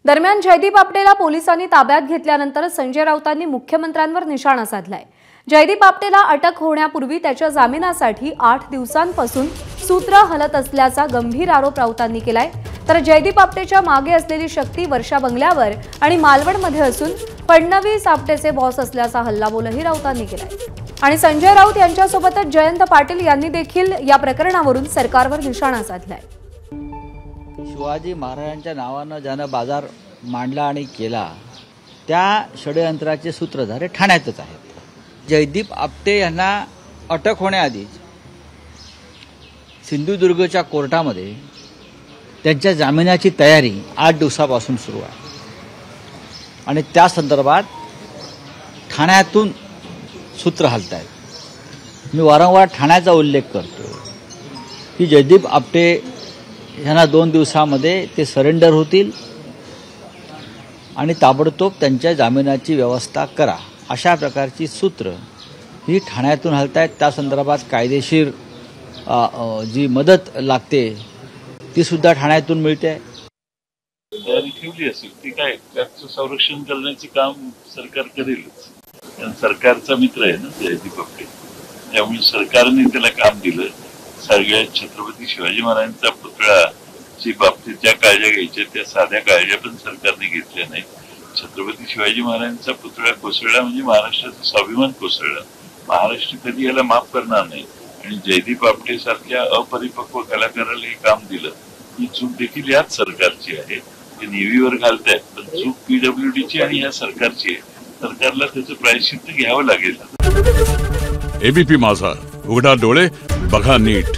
दरम्यान जयदीप आपटेला पोलिसांनी ताब्यात घेतल्यानंतर संजय राऊतांनी मुख्यमंत्र्यांवर निशाणा साधलाय। जयदीप आपटेला अटक होण्यापूर्वी त्याच्या जामिनासाठी 8 दिवसांपासून सूत्र हलत असल्याचा गंभीर आरोप राऊतांनी केलाय। तर जयदीप आपटेच्या मागे असलेली शक्ती वर्षा बंगल्यावर आणि मालवणमध्ये असून फडणवीस आपटेचे बॉस असल्याचा हल्लाबोलही राऊतांनी केलाय। आणि संजय राऊत यांच्यासोबतच जयंत पाटील यांनी देखील या प्रकरणावरून सरकारवर निशाणा साधलाय। शिवाजी महाराजांच्या नावानं ज्यानं बाजार मांडला आणि केला त्या षडयंत्राचे सूत्रधार ठाण्यातच आहेत। जयदीप आपटे यांना अटक होण्याआधी सिंधुदुर्गच्या कोर्टामध्ये त्यांच्या जामिनाची तयारी 8 दिवसापासून सुरू आहे आणि त्या संदर्भात ठाण्यातून सूत्र हलतायत। मी वारंवार ठाण्याचा उल्लेख करतो की जयदीप आपटे यांना 2 दिवसामध्ये ते सरेंडर होतील आणि ताबडतोब त्यांच्या जामिनाची व्यवस्था करा, अशा प्रकारची सूत्र ही ठाण्यातून हलतायत। त्या संदर्भात कायदेशीर जी मदत लागते ती सुद्धा ठाण्यातून मिळते। तयारी ठेवली असेल ती काय त्याचं संरक्षण करण्याचे काम सरकार करेलच, कारण सरकारचा मित्र आहे ना जयदीप आपटे, त्यामुळे सरकारने त्याला काम दिलं। सगळ्या छत्रपती शिवाजी महाराजांचा पुतळाची बाबतीत ज्या काळज्या घ्यायच्या त्या साध्या काळज्या पण सरकारने घेतल्या नाही। छत्रपती शिवाजी महाराजांचा पुतळा कोसळला म्हणजे महाराष्ट्राचा स्वाभिमान कोसळला। महाराष्ट्र कधी याला माफ करणार नाही आणि जयदीप आपटे सारख्या अपरिपक्व कलाकाराला हे काम दिलं, ही चूक देखील याच सरकारची आहे। ते नेव्हीवर घालतायत, पण चूक पीडब्ल्यूडीची आणि या सरकारची आहे। सरकारला त्याचं प्रायश्चित्त घ्यावं लागेल। एबीपी माझा, उघडा डोळे बघा नीट।